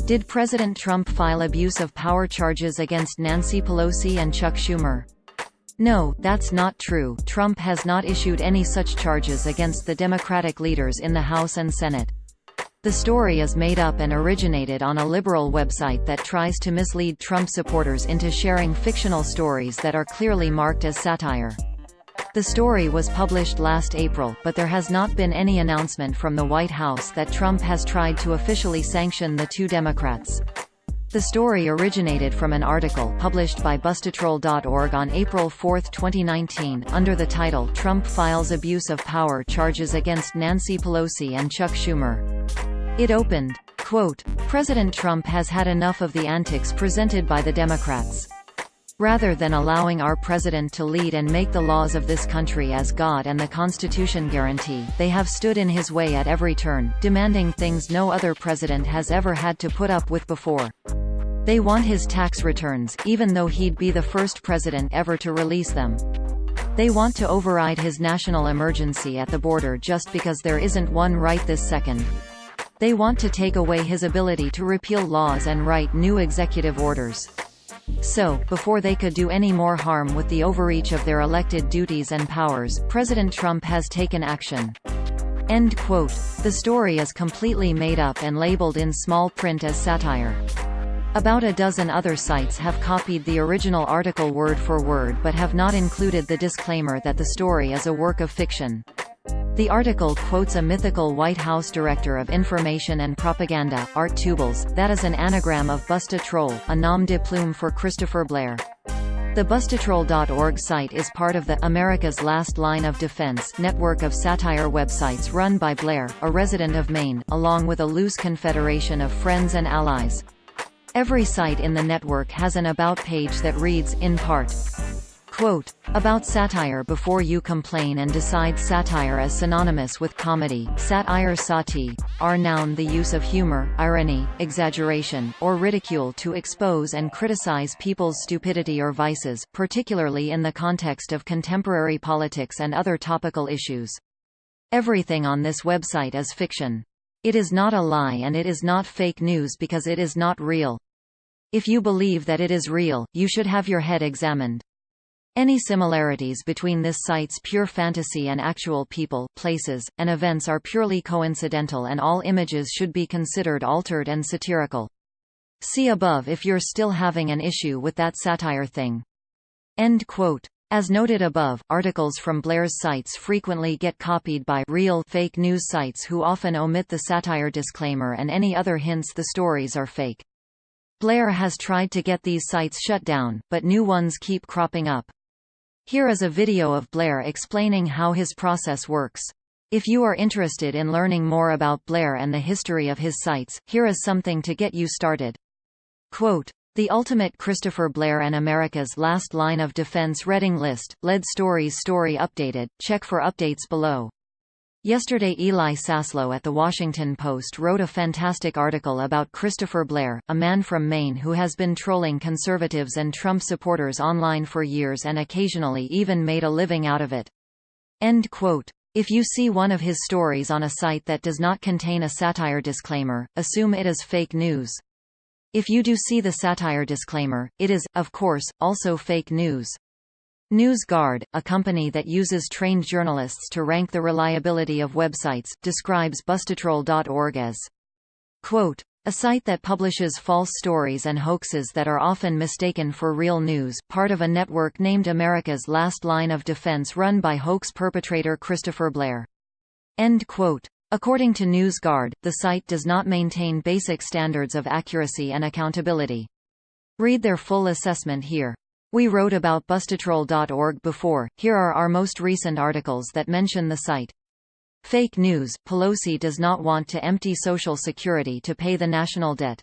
Did President Trump file abuse of power charges against Nancy Pelosi and Chuck Schumer? No, that's not true. Trump has not issued any such charges against the Democratic leaders in the House and Senate. The story is made up and originated on a liberal website that tries to mislead Trump supporters into sharing fictional stories that are clearly marked as satire. The story was published last April, but there has not been any announcement from the White House that Trump has tried to officially sanction the two Democrats. The story originated from an article published by Bustatroll.org on April 4, 2019, under the title "Trump Files Abuse of Power Charges Against Nancy Pelosi and Chuck Schumer." It opened, quote, "President Trump has had enough of the antics presented by the Democrats. Rather than allowing our president to lead and make the laws of this country as God and the Constitution guarantee, they have stood in his way at every turn, demanding things no other president has ever had to put up with before. They want his tax returns, even though he'd be the first president ever to release them. They want to override his national emergency at the border just because there isn't one right this second. They want to take away his ability to repeal laws and write new executive orders. So, before they could do any more harm with the overreach of their elected duties and powers, President Trump has taken action." End quote. The story is completely made up and labeled in small print as satire. About a dozen other sites have copied the original article word for word but have not included the disclaimer that the story is a work of fiction. The article quotes a mythical White House Director of Information and Propaganda, Art Tubles, that is an anagram of Bustatroll, a nom de plume for Christopher Blair. The Bustatroll.org site is part of the America's Last Line of Defense network of satire websites run by Blair, a resident of Maine, along with a loose confederation of friends and allies. Every site in the network has an About page that reads, in part, quote, "About satire before you complain and decide satire as synonymous with comedy. Satire sati, are noun the use of humor, irony, exaggeration, or ridicule to expose and criticize people's stupidity or vices, particularly in the context of contemporary politics and other topical issues. Everything on this website is fiction. It is not a lie and it is not fake news because it is not real. If you believe that it is real, you should have your head examined. Any similarities between this site's pure fantasy and actual people, places, and events are purely coincidental and all images should be considered altered and satirical. See above if you're still having an issue with that satire thing." End quote. As noted above, articles from Blair's sites frequently get copied by real fake news sites who often omit the satire disclaimer and any other hints the stories are fake. Blair has tried to get these sites shut down, but new ones keep cropping up. Here is a video of Blair explaining how his process works. If you are interested in learning more about Blair and the history of his sites, here is something to get you started. Quote, "The ultimate Christopher Blair and America's Last Line of Defense reading list, lead stories story updated, check for updates below." Yesterday Eli Saslow at The Washington Post wrote a fantastic article about Christopher Blair, a man from Maine who has been trolling conservatives and Trump supporters online for years and occasionally even made a living out of it. End quote. If you see one of his stories on a site that does not contain a satire disclaimer, assume it is fake news. If you do see the satire disclaimer, it is, of course, also fake news. NewsGuard, a company that uses trained journalists to rank the reliability of websites, describes Bustatroll.org as, quote, "A site that publishes false stories and hoaxes that are often mistaken for real news, part of a network named America's Last Line of Defense run by hoax perpetrator Christopher Blair." End quote. According to NewsGuard, the site does not maintain basic standards of accuracy and accountability. Read their full assessment here. We wrote about Bustatroll.org before, here are our most recent articles that mention the site. Fake news, Pelosi does not want to empty Social Security to pay the national debt.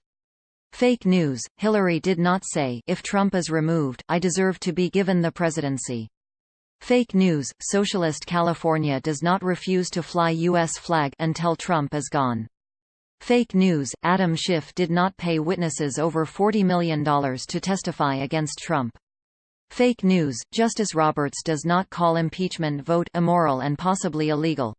Fake news, Hillary did not say, "If Trump is removed, I deserve to be given the presidency." Fake news, Socialist California does not refuse to fly U.S. flag until Trump is gone. Fake news, Adam Schiff did not pay witnesses over $40 million to testify against Trump. Fake news, Justice Roberts does not call impeachment vote immoral and possibly illegal.